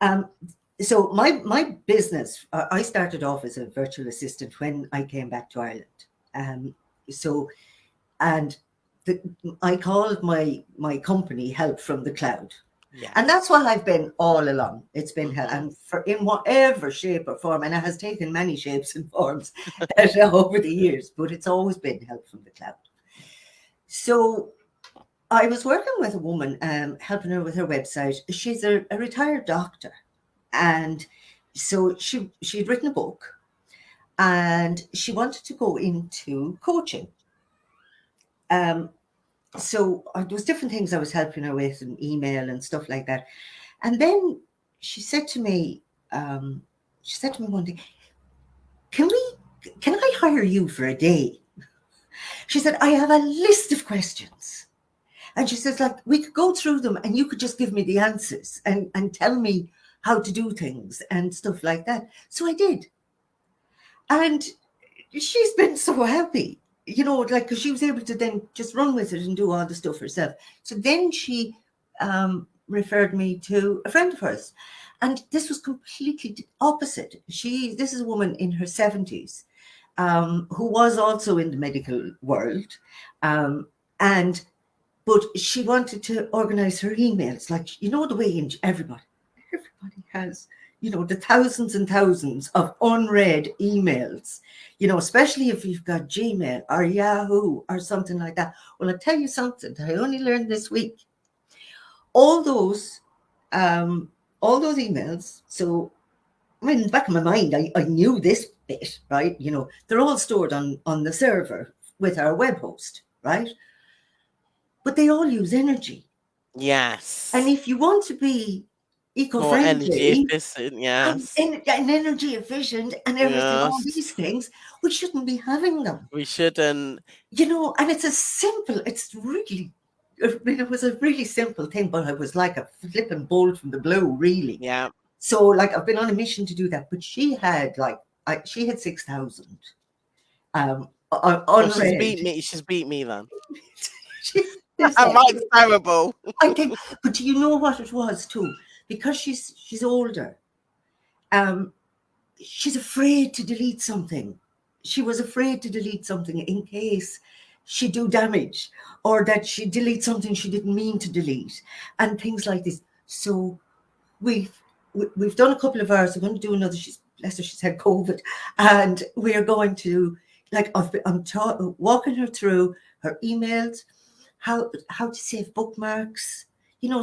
Um, so my business, I started off as a virtual assistant when I came back to Ireland. Um, so and the, I called my company Help from the Cloud. And Yes. that's what I've been all along. It's been help, Hmm. and for in whatever shape or form, and it has taken many shapes and forms over the years, but it's always been Help from the Cloud. So I was working with a woman, helping her with her website. She's a retired doctor, and so she'd written a book, and she wanted to go into coaching. Um, so there was different things I was helping her with, and email and stuff like that. And then she said to me, um, she said to me one day, "Can we? Can I hire you for a day?" She said, "I have a list of questions." And she says, like, we could go through them and you could just give me the answers and tell me how to do things and stuff like that. So I did. And she's been so happy, like, because she was able to then just run with it and do all the stuff herself. So then she referred me to a friend of hers. And this was completely opposite. This is a woman in her 70s, who was also in the medical world. Um, and but she wanted to organize her emails, like, the way everybody has, the thousands and thousands of unread emails, especially if you've got Gmail or Yahoo or something like that. Well, I'll tell you something that I only learned this week. All those, all those emails. So, I mean, in the back of my mind, I knew this bit, right? They're all stored on the server with our web host, right? But they all use energy. And Yes. if you want to be More energy eco-friendly efficient. and, Yes. and energy efficient and everything, all these Yes. things, we shouldn't be having them. We shouldn't. And it's really, I mean, it was a really simple thing, but it was like a flipping bolt from the blue, really. Yeah. So, like, I've been on a mission to do that, but she had 6,000 Oh, she's unread. beat me. She's beat me then. She, this Mine's terrible. I think, but do you know what it was too? Because she's older. Um, she's afraid to delete something. She was afraid to delete something in case she do damage, or that she delete something she didn't mean to delete, and things like this. So we've done a couple of hours. We're going to do another. She's bless her. She's had COVID, and we are going to, like, walking her through her emails, how to save bookmarks,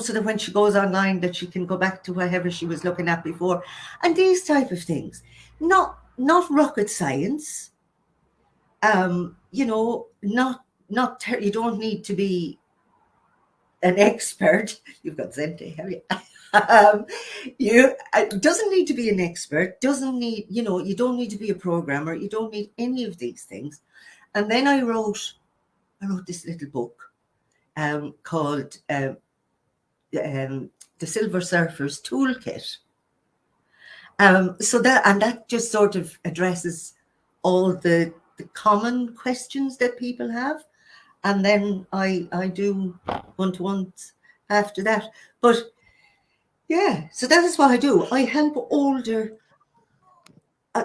so that when she goes online, that she can go back to whatever she was looking at before, and these type of things. Not rocket science. You don't need to be an expert. You've got Zente, have you? It doesn't need to be an expert. Doesn't need, you don't need to be a programmer. You don't need any of these things. And then I wrote this little book, called the Silver Surfer's Toolkit. So that just sort of addresses all the common questions that people have, and then I do one-to-ones after that. But yeah, so that is what I do. I help older.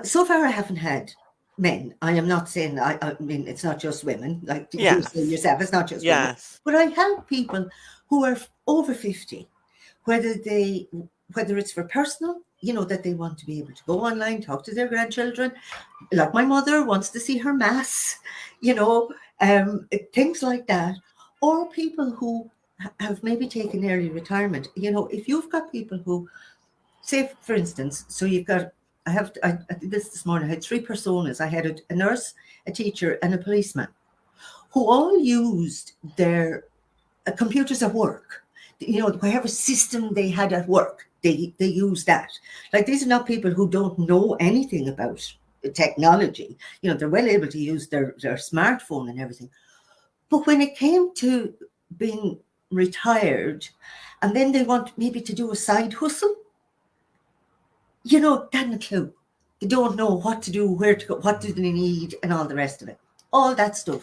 So far, I haven't had men. I am not saying. I mean, it's not just women. Like you say Yes. yourself, it's not just women. Yes. But I help people who are over 50, whether they whether it's for personal, that they want to be able to go online, talk to their grandchildren, like my mother wants to see her mass, you know, things like that, or people who have maybe taken early retirement. If you've got people who, say, for instance, so you've got, I did this morning. I had three personas. I had a nurse, a teacher, and a policeman, who all used their computers at work. Whatever system they had at work, they use that. Like, these are not people who don't know anything about technology. They're well able to use their smartphone and everything. But when it came to being retired, and then they want maybe to do a side hustle, they haven't a clue. They don't know what to do, where to go, what do they need, and all the rest of it. All that stuff